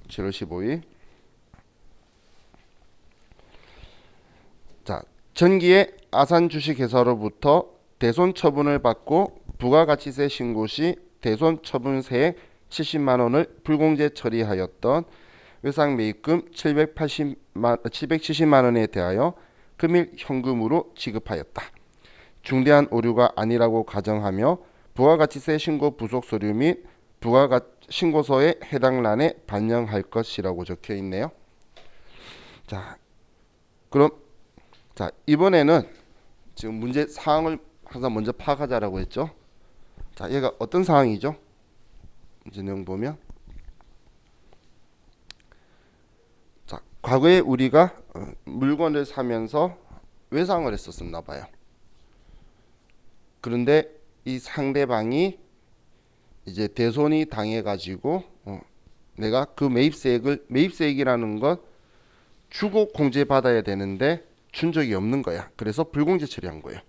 7월 15일. 자, 전기의 아산 주식회사로부터 대손 처분을 받고 부가가치세 신고 시 대손 처분세액 70만 원을 불공제 처리하였던 외상 매입금 770만 원에 대하여 금일 현금으로 지급하였다. 중대한 오류가 아니라고 가정하며 부가가치세 신고 부속 서류 및 신고서의 해당 란에 반영할 것이라고 적혀 있네요. 자, 그럼 이번에는 지금 문제 사항을 항상 먼저 파악하자라고 했죠. 자, 얘가 어떤 상황이죠? 문제 내용 보면, 자, 과거에 우리가 물건을 사면서 외상을 했었나 봐요. 그런데 이 상대방이 이제 대손이 당해가지고 내가 그 매입세액이라는 건 주고 공제 받아야 되는데 준 적이 없는 거야. 그래서 불공제 처리한 거예요.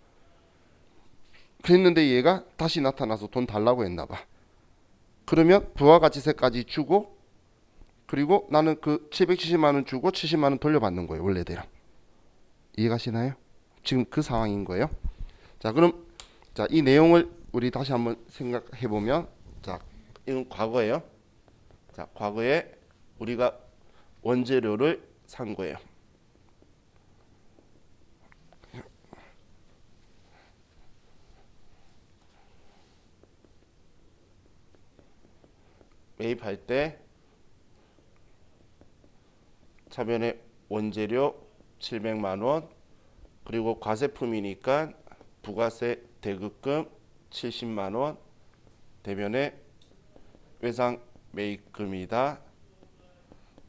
그랬는데 얘가 다시 나타나서 돈 달라고 했나 봐. 그러면 부가가치세까지 주고, 그리고 나는 그 770만 원 주고 70만 원 돌려받는 거예요. 원래대로. 이해가시나요? 지금 그 상황인 거예요. 자, 그럼 이 내용을 우리 다시 한번 생각해 보면, 자, 이건 과거예요. 자, 과거에 우리가 원재료를 산 거예요. 매입할 때 차변에 원재료 700만 원, 그리고 과세품이니까 부가세 대급금 70만 원, 대변에 외상 매입금이다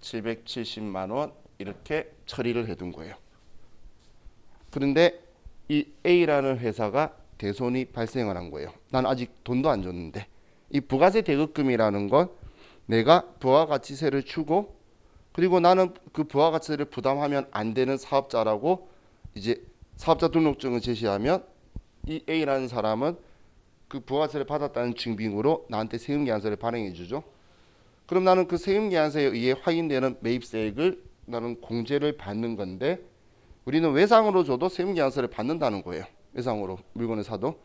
770만 원 이렇게 처리를 해둔 거예요. 그런데 이 A라는 회사가 대손이 발생을 한 거예요. 난 아직 돈도 안 줬는데. 이 부가세 대급금이라는 건 내가 부가가치세를 주고, 그리고 나는 그 부가가치세를 부담하면 안 되는 사업자라고 이제 사업자 등록증을 제시하면 이 A라는 사람은 그 부가세를 받았다는 증빙으로 나한테 세금계산서를 발행해 주죠. 그럼 나는 그 세금계산서에 의해 확인되는 매입세액을 나는 공제를 받는 건데, 우리는 외상으로 줘도 세금계산서를 받는다는 거예요. 외상으로 물건을 사도.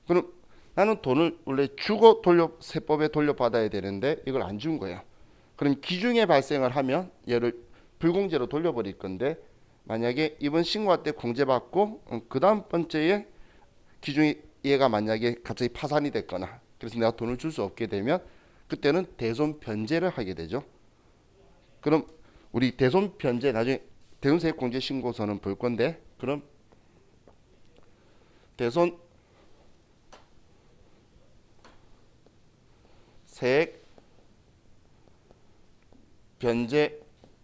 그럼 나는 돈을 원래 주고 세법에 돌려받아야 되는데 이걸 안 준 거예요. 그럼 기중에 발생을 하면 얘를 불공제로 돌려버릴 건데, 만약에 이번 신고할 때 공제받고 그 다음 번째에 기중이 얘가 만약에 갑자기 파산이 됐거나 그래서 내가 돈을 줄 수 없게 되면 그때는 대손 변제를 하게 되죠. 그럼 우리 대손 변제 나중에 대손세액 공제 신고서는 볼 건데, 그럼 대손 세액 변제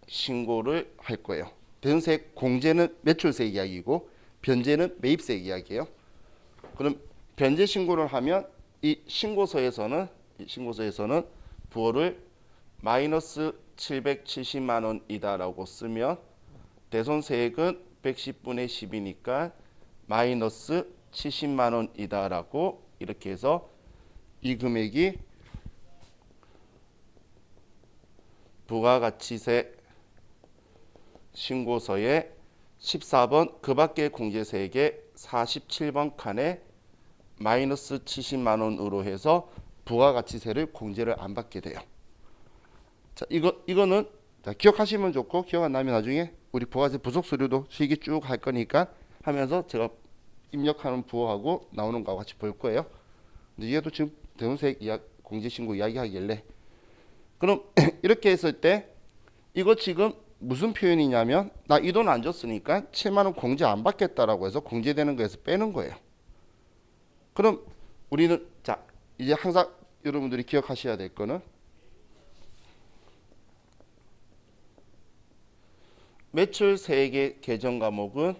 신고를 할 거예요. 대손세액 공제는 매출세액 이야기고 변제는 매입세액 이야기예요. 그럼 변제 신고를 하면 이 신고서에서는 부호를 마이너스 770만 원이다라고 쓰면 대손세액은 110분의 10이니까 마이너스 70만 원이다라고 이렇게 해서 이 금액이 부가가치세 신고서의 14번 그 밖의 공제세액의 47번 칸에 마이너스 70만 원으로 해서 부가가치세를 공제를 안 받게 돼요. 자, 이거는 자, 기억하시면 좋고, 기억 안 나면 나중에 우리 부가세 부속 서류도 실기 쭉 할 거니까 하면서 제가 입력하는 부호하고 나오는 거하고 같이 볼 거예요. 근데 얘도 지금 대손세액 공제 신고 이야기하길래, 그럼 이렇게 했을 때 이거 지금 무슨 표현이냐면, 나 이 돈 안 줬으니까 7만 원 공제 안 받겠다라고 해서 공제되는 거에서 빼는 거예요. 그럼 우리는 자, 이제 항상 여러분들이 기억하셔야 될 거는 매출세액의 계정 과목은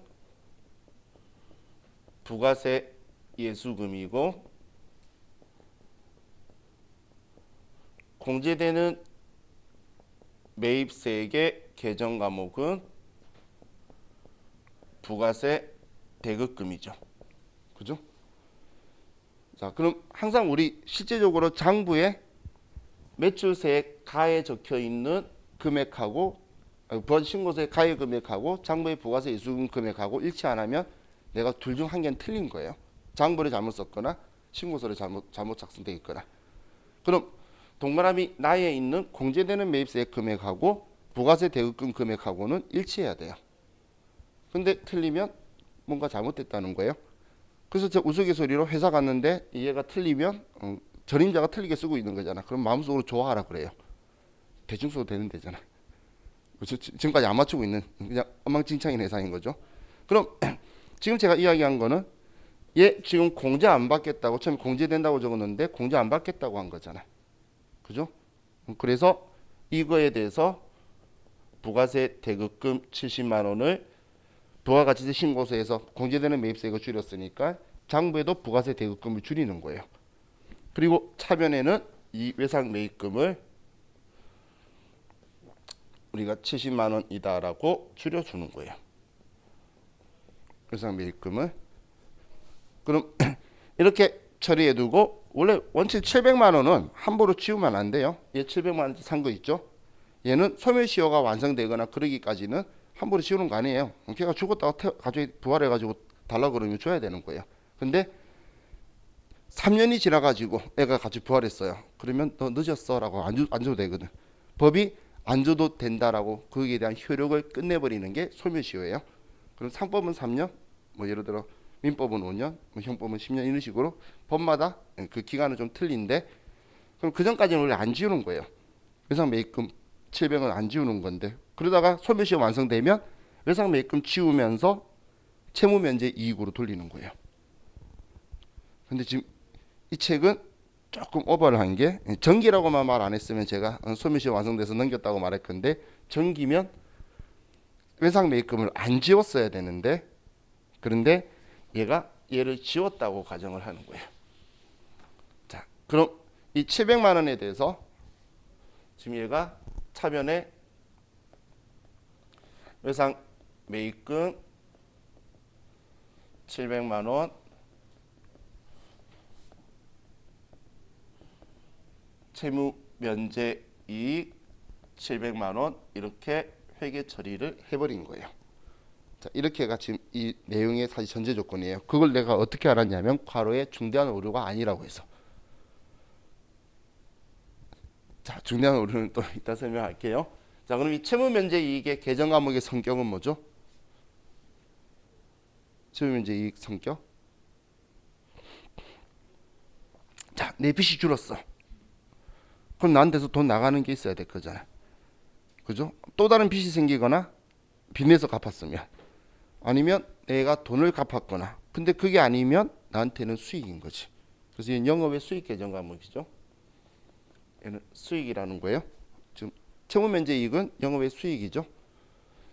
부가세 예수금이고, 공제되는 매입세액의 계정 과목은 부가세 대급금이죠. 그죠? 자, 그럼 항상 우리 실제적으로 장부에 매출세에 가에 적혀 있는 금액하고 부가세 신고서에 가의 금액하고 장부의 부가세 이수금 금액하고 일치 안 하면 내가 둘 중 한 개는 틀린 거예요. 장부를 잘못 썼거나 신고서를 잘못 작성되어 있거나. 그럼 동그라미 나에 있는 공제되는 매입세 금액하고 부가세 대급금 금액하고는 일치해야 돼요. 근데 틀리면 뭔가 잘못됐다는 거예요. 그래서 저 우스갯소리로 회사 갔는데 얘가 틀리면 전임자가 틀리게 쓰고 있는 거잖아. 그럼 마음속으로 좋아하라 그래요. 대충 써도 되는 데잖아. 지금까지 안 맞추고 있는 그냥 엉망진창인 회사인 거죠. 그럼 지금 제가 이야기한 거는 얘 지금 공제 안 받겠다고 처음에 공제된다고 적었는데 공제 안 받겠다고 한 거잖아. 그죠? 그래서 이거에 대해서 부가세 대급금 70만 원을 부가가치세 신고서에서 공제되는 매입세가 줄였으니까 장부에도 부가세 대급금을 줄이는 거예요. 그리고 차변에는 이 외상 매입금을 우리가 70만 원이다라고 줄여주는 거예요. 외상 매입금을. 그럼 이렇게 처리해두고 원래 원칙 700만 원은 함부로 지우면 안 돼요. 얘 700만 원 산 거 있죠. 얘는 소멸시효가 완성되거나 그러기까지는 함부로 지우는 거 아니에요. 걔가 죽었다가 갑자기 부활해가지고 달라고 그러면 줘야 되는 거예요. 근데 3년이 지나가지고 애가 같이 부활했어요. 그러면 너 늦었어 라고 안 줘도 되거든. 법이 안 줘도 된다라고 거기에 대한 효력을 끝내버리는 게 소멸시효예요. 그럼 상법은 3년, 뭐 예를 들어 민법은 5년, 뭐 형법은 10년 이런 식으로 법마다 그 기간은 좀 틀린데 그럼 그 전까지는 원래 안 지우는 거예요. 외상 매입금 700원 안 지우는 건데 그러다가 소멸시효 완성되면 외상 매입금 지우면서 채무 면제 이익으로 돌리는 거예요. 근데 지금 이 책은 조금 오버를 한 게 정기라고만 말 안 했으면 제가 소멸시효 완성돼서 넘겼다고 말할 건데 정기면 외상 매입금을 안 지웠어야 되는데 그런데 얘가 얘를 지웠다고 가정을 하는 거예요. 자, 그럼 이 700만 원에 대해서 지금 얘가 차변에 외상 매입금 700만 원 채무 면제 이익 700만 원 이렇게 회계 처리를 해버린 거예요. 자, 이렇게가 지금 이 내용의 사실 전제 조건이에요. 그걸 내가 어떻게 알았냐면 과로의 중대한 오류가 아니라고 해서. 자, 중대한 오류는 또 이따 설명할게요. 자, 그럼 이 채무 면제 이익의 개정 과목의 성격은 뭐죠? 채무 면제 이익 성격. 자, 내 빚이 줄었어. 그럼 나한테서 돈 나가는 게 있어야 될 거잖아. 그죠? 또 다른 빚이 생기거나 빚내서 갚았으면 아니면 내가 돈을 갚았거나 근데 그게 아니면 나한테는 수익인 거지. 그래서 이건 영업의 수익 개정 과목이죠. 얘는 수익이라는 거예요. 지금 채무 면제 이익은 영업의 수익이죠.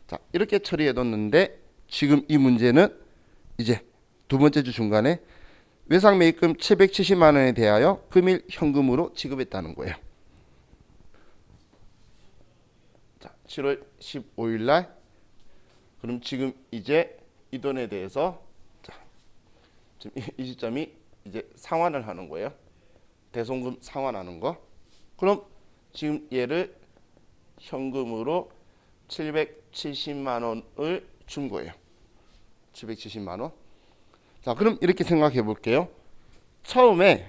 자, 이렇게 처리해 뒀는데 지금 이 문제는 이제 두 번째 주 중간에 외상 매입금 770만 원에 대하여 금일 현금으로 지급했다는 거예요. 자, 7월 15일 날 그럼 지금 이제 이 돈에 대해서 자, 지금 이 시점이 이제 상환을 하는 거예요. 대손금 상환하는 거. 그럼 지금 얘를 현금으로 770만 원을 준 거예요. 770만 원. 자, 그럼 이렇게 생각해 볼게요. 처음에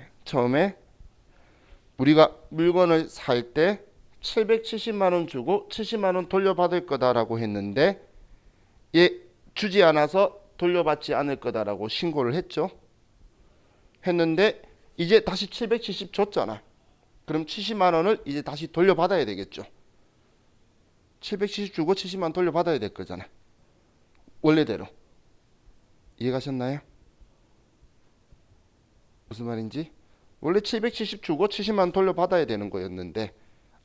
우리가 물건을 살 때 770만 원 주고 70만 원 돌려받을 거다라고 했는데 얘 주지 않아서 돌려받지 않을 거다라고 신고를 했죠. 했는데 이제 다시 770 줬잖아. 그럼 70만 원을 이제 다시 돌려받아야 되겠죠. 770 주고 70만 원 돌려받아야 될 거잖아. 원래대로. 이해가셨나요? 무슨 말인지? 원래 770 주고 70만 원 돌려받아야 되는 거였는데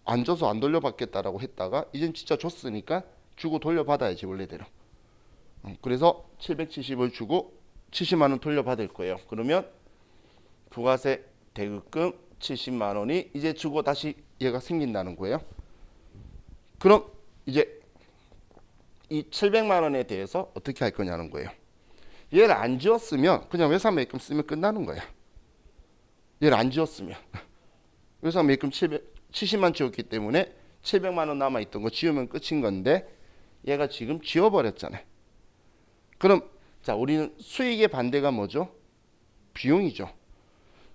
안 줘서 안 돌려받겠다라고 했다가 이젠 진짜 줬으니까 주고 돌려받아야지 원래대로. 그래서 770을 주고 70만 원 돌려받을 거예요. 그러면 부가세 대급금 70만 원이 이제 주고 다시 얘가 생긴다는 거예요. 그럼 이제 이 700만 원에 대해서 어떻게 할 거냐는 거예요. 얘를 안 지웠으면 그냥 외상 매입금 쓰면 끝나는 거야. 얘를 안 지웠으면 외상 매입금 70만 지웠기 때문에 700만 원 남아있던 거 지우면 끝인 건데 얘가 지금 지워버렸잖아요. 그럼 자, 우리는 수익의 반대가 뭐죠? 비용이죠.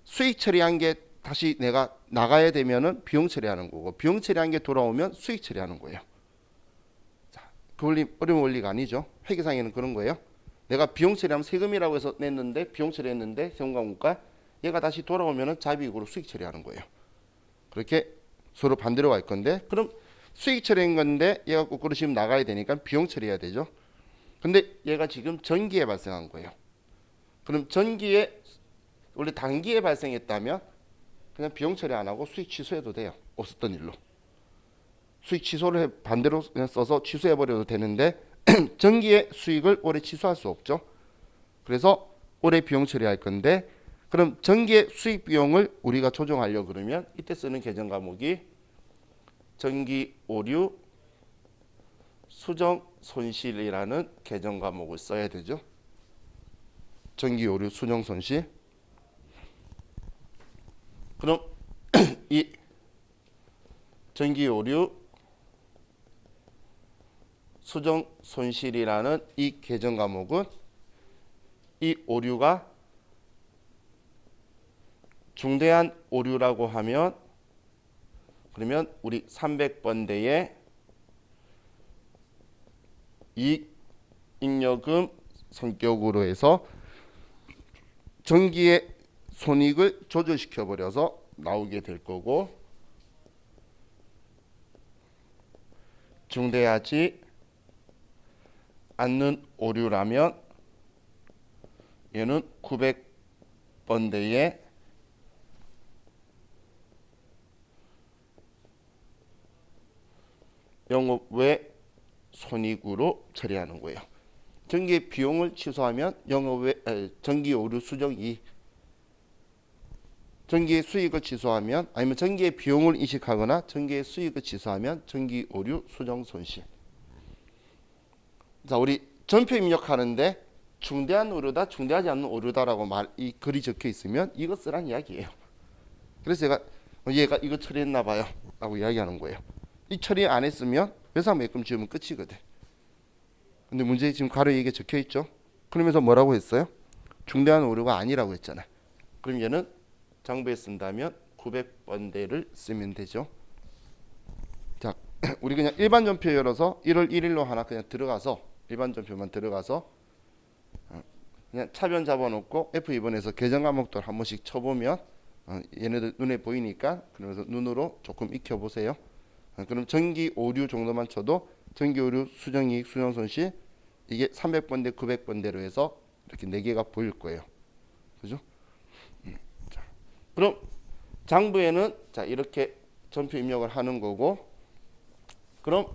수익 처리한 게 다시 내가 나가야 되면은 비용 처리하는 거고, 비용 처리한 게 돌아오면 수익 처리하는 거예요. 자, 그 원리 어려운 원리가 아니죠. 회계상에는 그런 거예요. 내가 비용 처리하면 세금이라고 해서 냈는데, 비용 처리했는데 세금과물가, 얘가 다시 돌아오면은 자비익으로 수익 처리하는 거예요. 그렇게 서로 반대로 갈 건데, 그럼 수익 처리한 건데 얘가 거꾸로 지금 나가야 되니까 비용 처리해야 되죠. 근데 얘가 지금 전기에 발생한 거예요. 그럼 전기에 원래 단기에 발생했다면 그냥 비용 처리 안 하고 수익 취소해도 돼요. 없었던 일로. 수익 취소를 반대로 그냥 써서 취소해 버려도 되는데 전기의 수익을 올해 취소할 수 없죠. 그래서 올해 비용 처리할 건데, 그럼 전기의 수익 비용을 우리가 조정하려고 그러면 이때 쓰는 계정 과목이 전기 오류 수정 손실이라는 계정 과목을 써야 되죠. 전기 오류 수정 손실. 그럼 이 전기 오류 수정 손실이라는 이 계정 과목은 이 오류가 중대한 오류라고 하면, 그러면 우리 300번대에 이익잉여금 성격으로 해서 전기의 손익을 조절시켜 버려서 나오게 될 거고, 중대하지 않는 오류라면 얘는 900번대에 영업 외 손익으로 처리하는 거예요. 전기 비용을 취소하면 영업 외 전기 오류 수정이, 전기의 수익을 취소하면, 아니면 전기의 비용을 인식하거나 전기의 수익을 취소하면 전기 오류 수정 손실. 자, 우리 전표 입력하는데 중대한 오류다, 중대하지 않는 오류다라고 이 글이 적혀 있으면 이거 쓰란 이야기예요. 그래서 제가 얘가 이거 처리했나 봐요 라고 이야기하는 거예요. 이 처리 안 했으면 회사 매금 지으면 끝이거든. 근데 문제 지금 가로 이게 적혀 있죠. 그러면서 뭐라고 했어요? 중대한 오류가 아니라고 했잖아. 그럼 얘는 장부에 쓴다면 900번대를 쓰면 되죠. 자, 우리 그냥 일반 전표 열어서 1월 1일로 하나 그냥 들어가서 일반 전표만 들어가서 그냥 차변 잡아놓고 F2번에서 계정 과목들 한 번씩 쳐보면 얘네들 눈에 보이니까, 그러면서 눈으로 조금 익혀보세요. 그럼 전기 오류 정도만 쳐도 전기 오류 수정이익 수정손실 이게 300번대 900번대로 해서 이렇게 4개가 보일 거예요. 그죠? 자, 그럼 장부에는 자 이렇게 전표 입력을 하는 거고, 그럼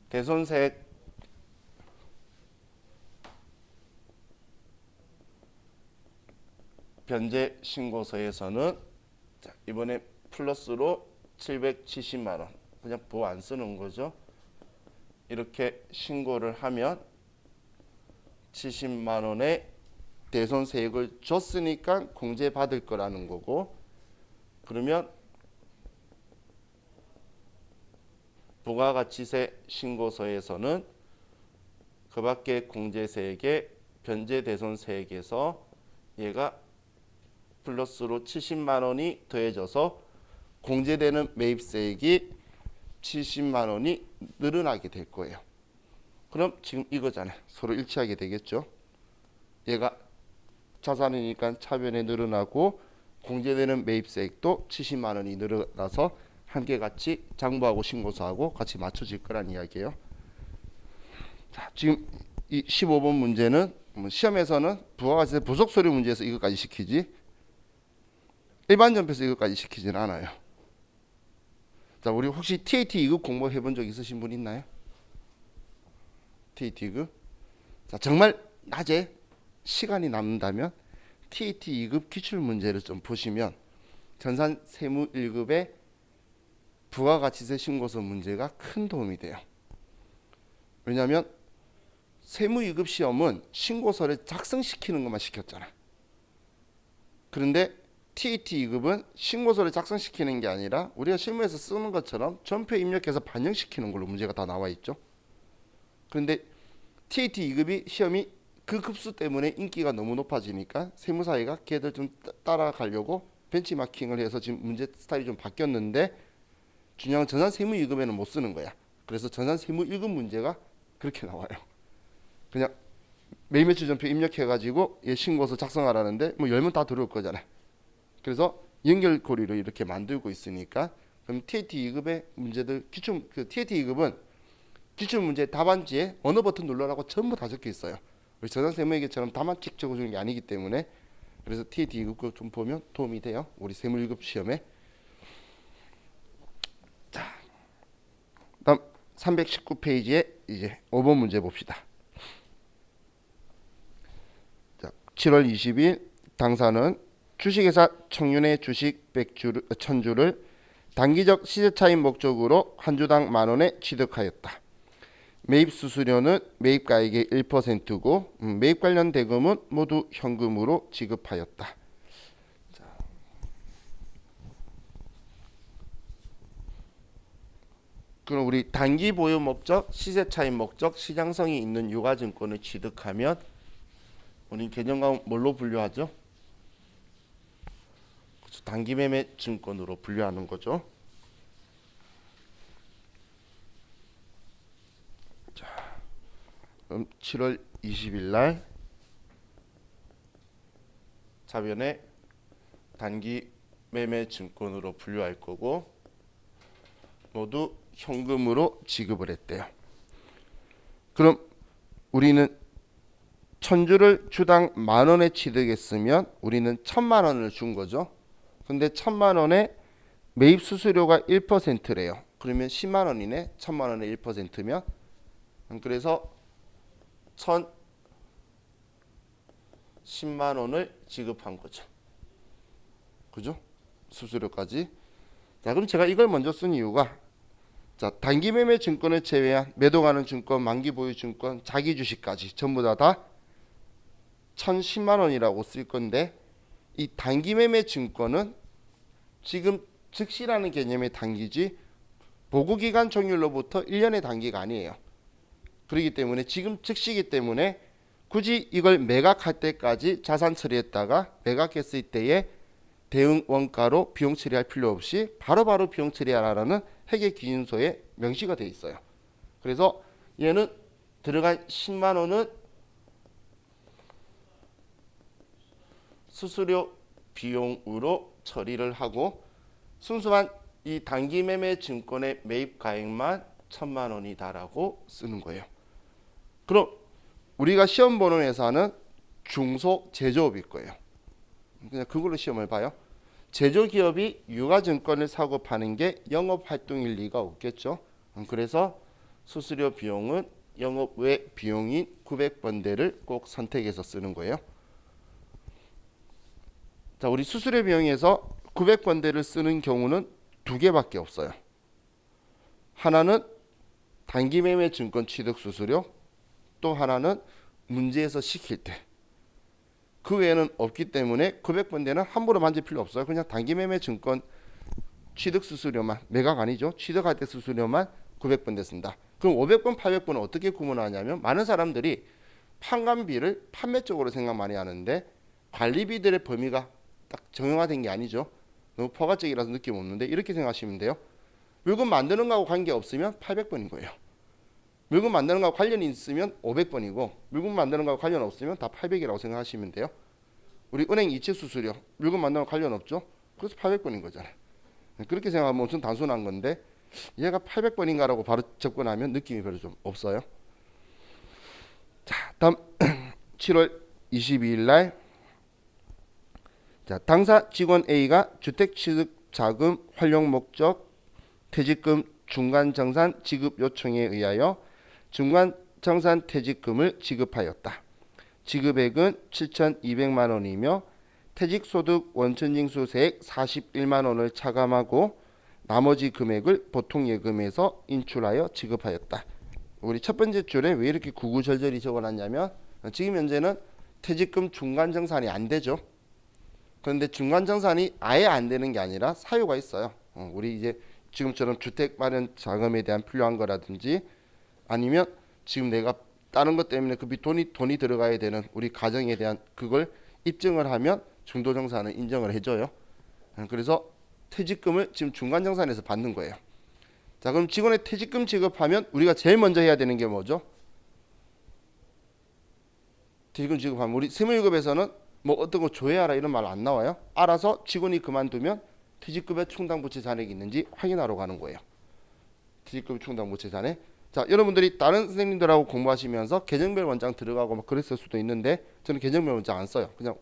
대손색 변제 신고서에서는 자, 이번에 플러스로 770만 원 그냥 보호 안 쓰는 거죠. 이렇게 신고를 하면 70만 원의 대손세액을 줬으니까 공제 받을 거라는 거고, 그러면 부가가치세 신고서에서는 그 밖에 공제세액의 변제대손세액에서 얘가 플러스로 70만 원이 더해져서 공제되는 매입세액이 70만 원이 늘어나게 될 거예요. 그럼 지금 이거잖아요. 서로 일치하게 되겠죠. 얘가 자산이니까 차변에 늘어나고 공제되는 매입세액도 70만 원이 늘어나서 함께 같이 장부하고 신고서하고 같이 맞춰질 거란 이야기예요. 자, 지금 이 15번 문제는 시험에서는 부가가치세 부속서류 문제에서 이것까지 시키지 일반 전표에서 이것까지 시키지는 않아요. 자, 우리 혹시 TAT 2급 공부해 본 적 있으신 분 있나요? TAT 2급? 자, 정말 낮에 시간이 남는다면 TAT 2급 기출 문제를 좀 보시면 전산 세무 1급에 부가가치세 신고서 문제가 큰 도움이 돼요. 왜냐하면 세무위급 시험은 신고서를 작성시키는 것만 시켰잖아. 그런데 TAT 2급은 신고서를 작성시키는 게 아니라 우리가 실무에서 쓰는 것처럼 전표에 입력해서 반영시키는 걸로 문제가 다 나와 있죠. 그런데 TAT 2급이 시험이 그 급수 때문에 인기가 너무 높아지니까 세무사회가 걔들 좀 따라가려고 벤치마킹을 해서 지금 문제 스타일이 좀 바뀌었는데, 중요한 전산 세무 2급에는 못 쓰는 거야. 그래서 전산 세무 1급 문제가 그렇게 나와요. 그냥 매일매출 전표 입력해가지고 얘 신고서 작성하라는데 뭐 열면 다 들어올 거잖아. 그래서 연결고리를 이렇게 만들고 있으니까, 그럼 TAT 2급의 문제들 그 TAT 2급은 기출 문제 답안지에 어느 버튼 눌러라고 전부 다 적혀 있어요. 우리 전산 세무회계처럼 다만 찍 적어주는 게 아니기 때문에. 그래서 TAT 2급 거 좀 보면 도움이 돼요. 우리 세무 1급 시험에. 자, 다음 319페이지에 이제 5번 문제 봅시다. 자, 7월 20일 당사는 주식회사 청윤의 주식 1000주를 단기적 시세차익 목적으로 한 주당 만원에 취득하였다. 매입 수수료는 매입가액의 1%고 매입 관련 대금은 모두 현금으로 지급하였다. 자. 그럼 우리 단기 보유 목적, 시세 차익 목적, 시장성이 있는 유가증권을 취득하면 우리 개념과 뭘로 분류하죠? 단기 매매 증권으로 분류하는 거죠. 그럼 7월 20일 날 자변에 단기 매매 증권으로 분류할 거고 모두 현금으로 지급을 했대요. 그럼 우리는 1000주를 주당 만원에 취득했으면 우리는 1000만원을 준 거죠. 근데 1000만원에 매입 수수료가 1%래요. 그러면 10만원이네. 1000만원에 1%면 그래서 10만원을 지급한 거죠. 그죠? 수수료까지. 자, 그럼 제가 이걸 먼저 쓴 이유가, 자, 단기 매매 증권을 제외한 매도 가능 증권, 만기 보유 증권, 자기 주식까지 전부 다 1010만원이라고 쓸 건데, 이 단기 매매 증권은 지금 즉시라는 개념의 단기지 보고기간 종료로부터 1년의 단기가 아니에요. 그렇기 때문에 지금 즉시이기 때문에 굳이 이걸 매각할 때까지 자산 처리했다가 매각했을 때에 대응 원가로 비용 처리할 필요 없이 바로바로 비용 처리하라는 회계 기준서에 명시가 되어 있어요. 그래서 얘는 들어간 10만 원은 수수료 비용으로 처리를 하고 순수한 이 단기 매매 증권의 매입 가액만 1000만 원이다라고 쓰는 거예요. 그럼 우리가 시험 보는 회사는 중소 제조업일 거예요. 그냥 그걸로 시험을 봐요. 제조기업이 유가증권을 사고 파는 게 영업활동일 리가 없겠죠. 그래서 수수료 비용은 영업 외 비용인 900번대를 꼭 선택해서 쓰는 거예요. 자, 우리 수수료 비용에서 900번대를 쓰는 경우는 두 개밖에 없어요. 하나는 단기 매매 증권 취득 수수료, 또 하나는 문제에서 시킬 때. 그 외에는 없기 때문에 900번대는 함부로 만질 필요 없어요. 그냥 단기 매매 증권 취득 수수료만, 매각 아니죠. 취득할 때 수수료만 900번대 쓴다. 그럼 500번, 800번은 어떻게 구분하냐면, 많은 사람들이 판관비를 판매 쪽으로 생각 많이 하는데 관리비들의 범위가 딱 정형화된 게 아니죠. 너무 포괄적이라서 느낌 없는데 이렇게 생각하시면 돼요. 물건 만드는 거하고 관계없으면 800번인 거예요. 물건 만드는 거하고 관련이 있으면 500번이고 물건 만드는 거하고 관련 없으면 다 800이라고 생각하시면 돼요. 우리 은행 이체 수수료 물건 만드는 거 관련 없죠? 그래서 800번인 거잖아요. 그렇게 생각하면 엄청 단순한 건데 얘가 800번인가라고 바로 접근하면 느낌이 별로 좀 없어요. 자, 다음 7월 22일 날 자, 당사 직원 A가 주택 취득 자금 활용 목적 퇴직금 중간 정산 지급 요청에 의하여 중간 정산 퇴직금을 지급하였다. 지급액은 7,200만 원이며 퇴직소득 원천징수세액 41만 원을 차감하고 나머지 금액을 보통예금에서 인출하여 지급하였다. 우리 첫 번째 줄에 왜 이렇게 구구절절히 적어놨냐면 지금 현재는 퇴직금 중간정산이 안 되죠. 그런데 중간정산이 아예 안 되는 게 아니라 사유가 있어요. 우리 이제 지금처럼 주택 마련 자금에 대한 필요한 거라든지 아니면 지금 내가 다른 것 때문에 그 돈이 들어가야 되는 우리 가정에 대한 그걸 입증을 하면 중도정산은 인정을 해줘요. 그래서 퇴직금을 지금 중간정산에서 받는 거예요. 자, 그럼 직원의 퇴직금 지급하면 우리가 제일 먼저 해야 되는 게 뭐죠? 퇴직금 지급하면 우리 세무유급에서는 뭐 어떤 거 조회하라 이런 말 안 나와요. 알아서 직원이 그만두면 퇴직급의 충당부채 잔액이 있는지 확인하러 가는 거예요. 퇴직급 충당부채 잔액. 자, 여러분들이 다른 선생님들하고 공부하시면서 계정별 원장 들어가고 막 그랬을 수도 있는데 저는 계정별 원장 안 써요. 그냥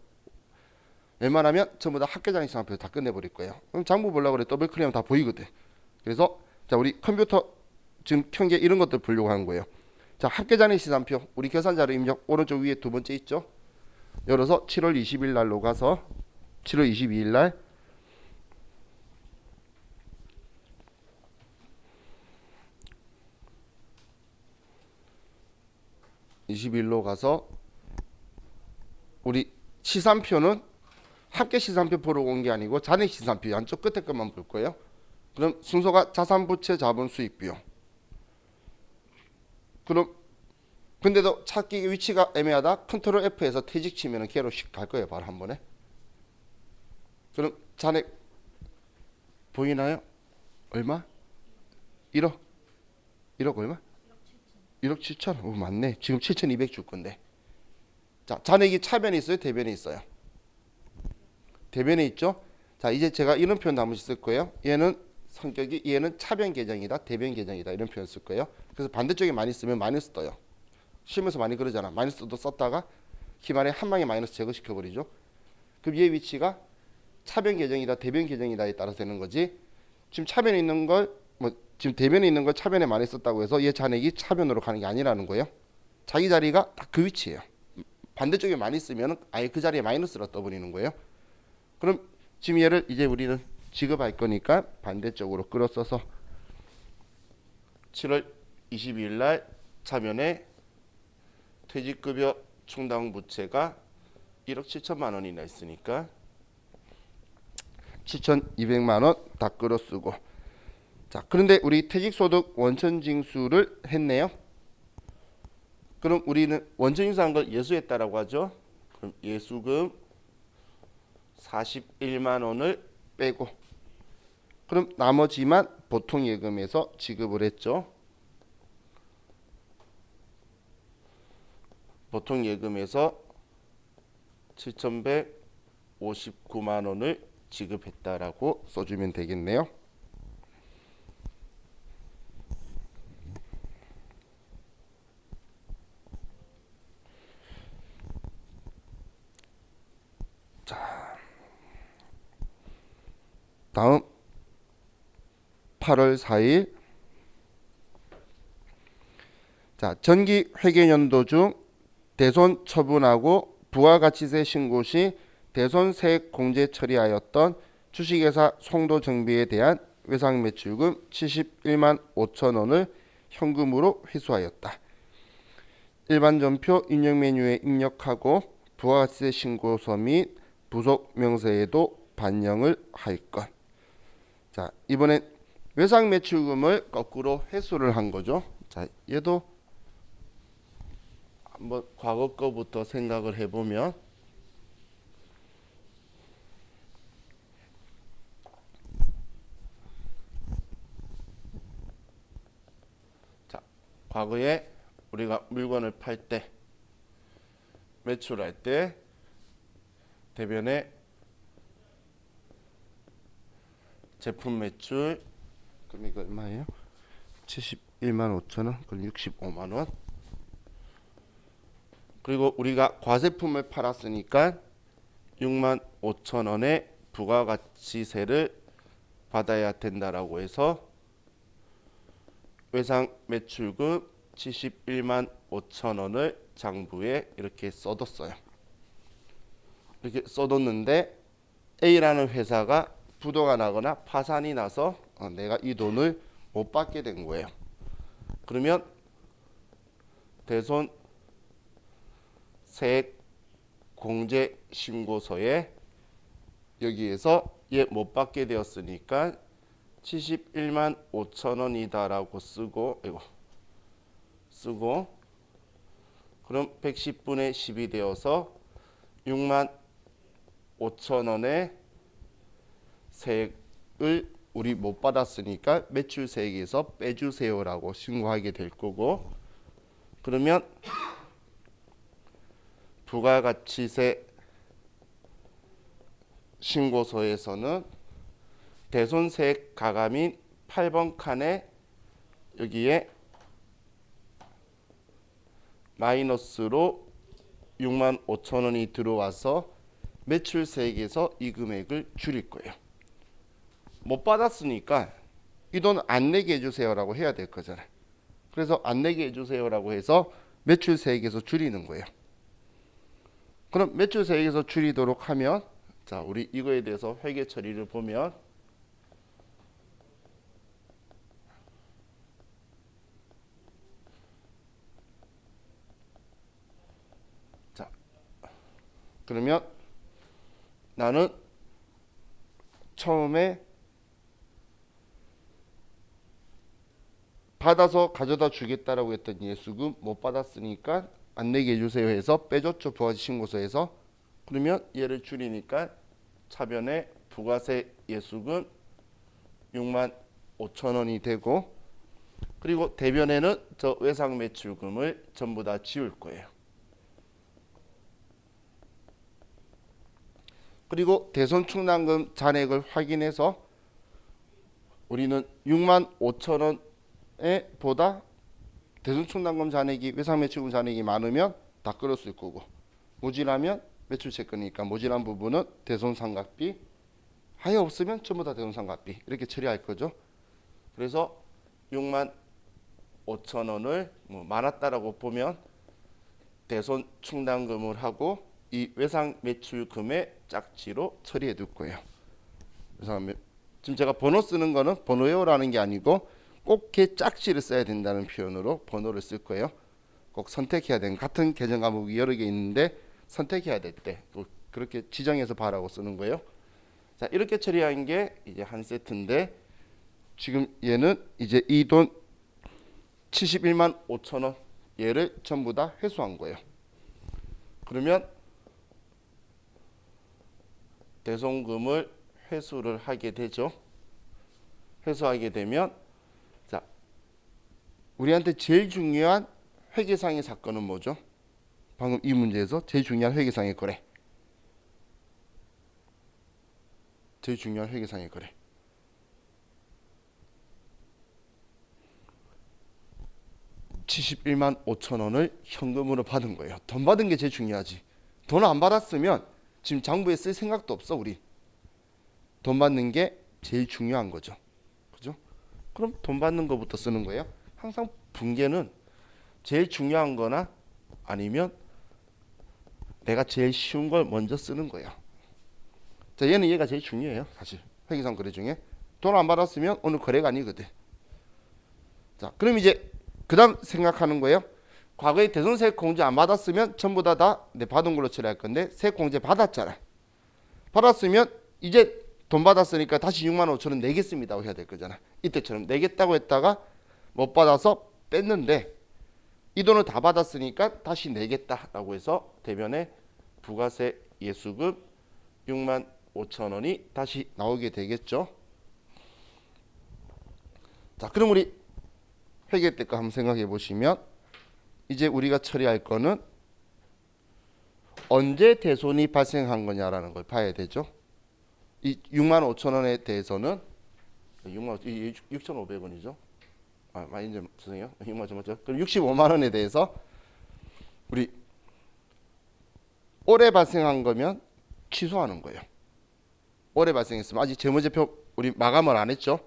웬만하면 전부 다 학계장의 시상표에서 다 끝내버릴 거예요. 그럼 장부 보려고 그래 더블 클릭하면 다 보이거든. 그래서 자, 우리 컴퓨터 지금 편계 이런 것들 보려고 하는 거예요. 자, 학계장의 시상표 우리 계산자료 입력 오른쪽 위에 두 번째 있죠. 열어서 7월 20일 날로 가서 7월 22일 날 20일로 가서 우리 시산표는 합계 시산표 보러 온 게 아니고 잔액 시산표 양쪽 끝에 것만 볼 거예요. 그럼 순서가 자산부채 자본 수익 비용. 그럼 근데도 찾기 위치가 애매하다. 컨트롤 F에서 퇴직 치면은 걔로 씩 갈 거예요. 바로 한 번에. 그럼 잔액 보이나요? 얼마? 1억. 1억 얼마? 1억 7천. 오, 맞네. 지금 7,200 줄 건데. 자, 잔액이 차변에 있어요? 대변에 있어요? 대변에 있죠? 자, 이제 제가 이런 표현 한 번씩 쓸 거예요. 얘는 성격이 얘는 차변 계정이다, 대변 계정이다 이런 표현 쓸 거예요. 그래서 반대쪽에 많이 쓰면 마이너스 떠요. 시험에서 많이 그러잖아. 마이너스도 썼다가 기말에 한 방에 마이너스 제거시켜 버리죠. 그럼 얘 위치가 차변 계정이다, 대변 계정이다에 따라서 되는 거지. 지금 차변에 있는 걸 지금 대변에 있는 걸 차변에 많이 썼다고 해서 얘 잔액이 차변으로 가는 게 아니라는 거예요. 자기 자리가 딱 그 위치예요. 반대쪽에 많이 쓰면 아예 그 자리에 마이너스로 떠버리는 거예요. 그럼 지금 얘를 이제 우리는 지급할 거니까 반대쪽으로 끌어 써서 7월 22일 날 차변에 퇴직급여 충당부채가 1억 7천만 원이나 있으니까 7,200만 원 다 끌어 쓰고. 자, 그런데 우리 퇴직소득 원천징수를 했네요. 그럼 우리는 원천징수한 걸 예수했다라고 하죠. 그럼 예수금 41만 원을 빼고 그럼 나머지만 보통예금에서 지급을 했죠. 보통예금에서 7,159만 원을 지급했다라고 써주면 되겠네요. 다음 8월 4일 자, 전기 회계연도 중 대손 처분하고 부가가치세 신고 시 대손세액 공제 처리하였던 주식회사 송도정비에 대한 외상매출금 71만 5천 원을 현금으로 회수하였다. 일반 전표 입력 메뉴에 입력하고 부가가치세 신고서 및 부속 명세에도 반영을 할 것. 자, 이번엔 외상매출금을 거꾸로 회수를 한 거죠. 자, 얘도 한번 과거 거부터 생각을 해보면 자, 과거에 우리가 물건을 팔 때 매출할 때 대변에 제품 매출 그럼 이거 얼마예요? 71만 5천 원, 그럼 65만 원. 그리고 우리가 과세품을 팔았으니까 6만 5천 원의 부가가치세를 받아야 된다라고 해서 외상 매출금 71만 5천 원을 장부에 이렇게 써뒀어요. 이렇게 써뒀는데 A라는 회사가 부도가 나거나 파산이 나서 내가 이 돈을 못 받게 된 거예요. 그러면 대손 세액 공제 신고서에 여기에서 얘 못 받게 되었으니까 71만 5천 원이다라고 쓰고 그럼 110분의 10이 되어서 6만 5천 원의 세액을 우리 못 받았으니까 매출세액에서 빼주세요라고 신고하게 될 거고, 그러면 부가가치세 신고서에서는 대손세액 가감인 8번 칸에 여기에 마이너스로 6만 5천 원이 들어와서 매출세액에서 이 금액을 줄일 거예요. 못 받았으니까 이 돈 안 내게 해주세요라고 해야 될 거잖아요. 그래서 안 내게 해주세요라고 해서 매출세액에서 줄이는 거예요. 그럼 매출세액에서 줄이도록 하면, 자, 우리 이거에 대해서 회계 처리를 보면, 자, 그러면 나는 처음에 받아서 가져다 주겠다라고 했던 예수금 못 받았으니까 안 내게 해주세요 해서 빼줬죠, 부가세 신고서에서. 그러면 얘를 줄이니까 차변에 부가세 예수금 6만 5천 원이 되고, 그리고 대변에는 저 외상 매출금을 전부 다 지울 거예요. 그리고 대손 충당금 잔액을 확인해서 우리는 6만 5천 원에 보다 대손 충당금 잔액이 외상 매출금 잔액이 많으면 다 끌었을 거고, 모질하면 매출 채권이니까 모질한 부분은 대손 상각비, 아예 없으면 전부 다 대손 상각비 이렇게 처리할 거죠. 그래서 6만 5천 원을 많았다라고 보면 대손 충당금을 하고 이 외상 매출금의 짝지로 처리해 둘 거예요. 지금 제가 번호 쓰는 거는 번호 외우라는 게 아니고 꼭 그 짝지를 써야 된다는 표현으로 번호를 쓸 거예요. 꼭 선택해야 되는, 같은 계정 과목이 여러 개 있는데 선택해야 될 때 그렇게 지정해서 봐라고 쓰는 거예요. 자, 이렇게 처리한 게 이제 한 세트인데, 지금 얘는 이제 이 돈 71만 5천 원 얘를 전부 다 회수한 거예요. 그러면 대손금을 회수를 하게 되죠. 회수하게 되면, 자, 우리한테 제일 중요한 회계상의 사건은 뭐죠? 방금 이 문제에서 제일 중요한 회계상의 거래. 제일 중요한 회계상의 거래. (71만 5천 원을) 현금으로 받은 거예요. 돈 받은 게 제일 중요하지. 돈 안 받았으면 지금 장부에 쓸 생각도 없어. 우리 돈 받는 게 제일 중요한 거죠. 그죠? 그럼 돈 받는 거부터 쓰는 거예요. 항상 분계는 제일 중요한 거나 아니면 내가 제일 쉬운 걸 먼저 쓰는 거예요. 자, 얘가 제일 중요해요. 사실 회계상 거래 중에 돈 안 받았으면 오늘 거래가 아니거든. 자, 그럼 이제 그 다음 생각하는 거예요. 과거에 대손세액 공제 안 받았으면 전부 다 내 받은 걸로 처리할 건데, 세액 공제 받았잖아. 받았으면 이제 돈 받았으니까 다시 6만 5천 원 내겠습니다 해야 될 거잖아. 이때처럼 내겠다고 했다가 못 받아서 뺐는데 이 돈을 다 받았으니까 다시 내겠다라고 해서 대변에 부가세 예수금 6만 5천 원이 다시 나오게 되겠죠. 자, 그럼 우리 회계 때 거 한번 생각해 보시면, 이제 우리가 처리할 거는 언제 대손이 발생한 거냐라는 걸 봐야 되죠. 이 6만 5천 원에 대해서는 6,500원이죠. 많이 좀 죄송해요. 6만 좀 맞죠? 그럼 65만 원에 대해서 우리 올해 발생한 거면 취소하는 거예요. 올해 발생했으면 아직 재무제표 우리 마감을 안 했죠.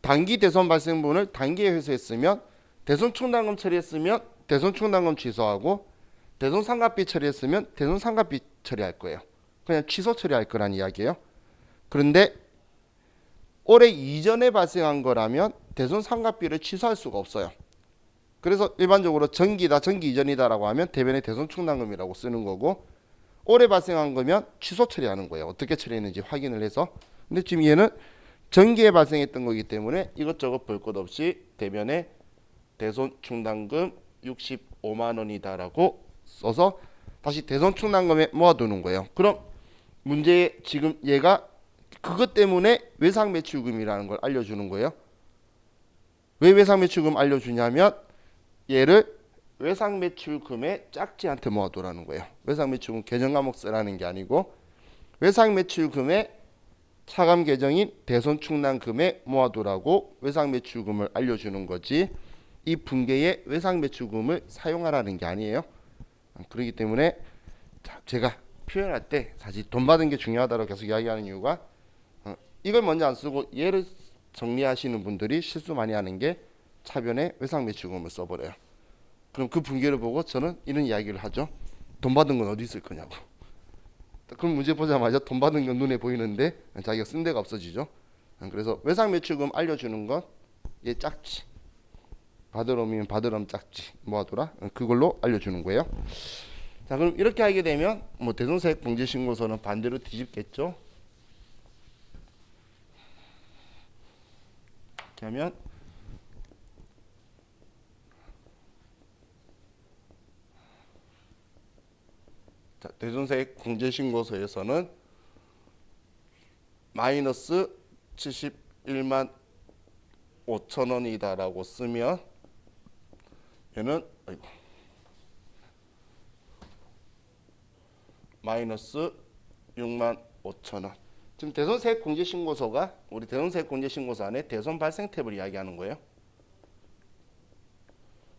단기 대손 발생분을 단기에 회수했으면, 대손 충당금 처리했으면 대손 충당금 취소하고, 대손 상각비 처리했으면 대손 상각비 처리할 거예요. 그냥 취소 처리할 거란 이야기예요. 그런데 올해 이전에 발생한 거라면 대손 상각비를 취소할 수가 없어요. 그래서 일반적으로 전기다, 전기 이전이다라고 하면 대변의 대손 충당금이라고 쓰는 거고, 올해 발생한 거면 취소 처리하는 거예요. 어떻게 처리했는지 확인을 해서. 근데 지금 얘는 전기에 발생했던 거기 때문에 이것저것 볼 것 없이 대변의 대손 충당금 65만 원이다라고 써서 다시 대손 충당금에 모아두는 거예요. 그럼 문제에 지금 얘가 그것 때문에 외상 매출금이라는 걸 알려주는 거예요. 왜 외상 매출금 알려주냐면 얘를 외상 매출금의 짝지한테 모아두라는 거예요. 외상 매출금 계정 과목 쓰라는 게 아니고 외상 매출금의 차감 계정인 대손 충당금에 모아두라고 외상 매출금을 알려주는 거지, 이 분계에 외상 매출금을 사용하라는 게 아니에요. 그렇기 때문에 제가 표현할 때 사실 돈 받은 게 중요하다고 계속 이야기하는 이유가, 이걸 먼저 안 쓰고 얘를 정리하시는 분들이 실수 많이 하는 게 차변에 외상 매출금을 써버려요. 그럼 그 분계를 보고 저는 이런 이야기를 하죠. 돈 받은 건 어디 있을 거냐고. 그럼 문제 보자마자 돈 받은 건 눈에 보이는데 자기가 쓴 데가 없어지죠. 그래서 외상 매출금 알려주는 건 얘 짝지, 받으러면 받으럼 짝지 모아두라, 그걸로 알려주는 거예요. 자, 그럼 이렇게 하게 되면 뭐 대손세액 공제신고서는 반대로 뒤집겠죠. 이렇게 하면 자, 대손세액 공제신고서에서는 마이너스 71만 5천 원이다라고 쓰면 얘는 마이너스 6만 5천 원. 지금 대손세액 공제신고서가 우리 대손세액 공제신고서 안에 대손 발생 탭을 이야기하는 거예요.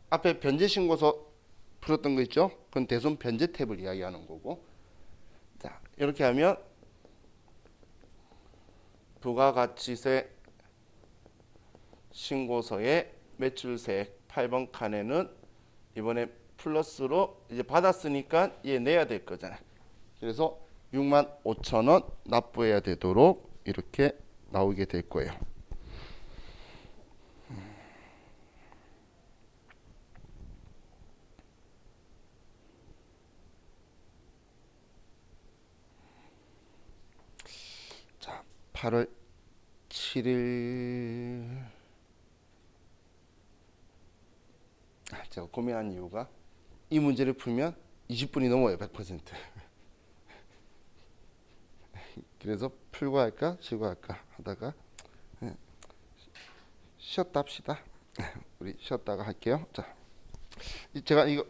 앞에 변제신고서 풀었던 거 있죠? 그건 대손 변제 탭을 이야기하는 거고. 자, 이렇게 하면 부가가치세 신고서의 매출세액 8번 칸에는 이번에 플러스로 이제 받았으니까 얘 내야 될 거잖아. 그래서 6만 5천 원 납부해야 되도록 이렇게 나오게 될 거예요. 자, 8월 7일 제가 고민한 이유가 이 문제를 풀면 20분이 넘어요. 100%. 그래서 풀고 할까 쉬고 할까 하다가 쉬었다 합시다. 우리 쉬었다가 할게요. 자, 제가 이거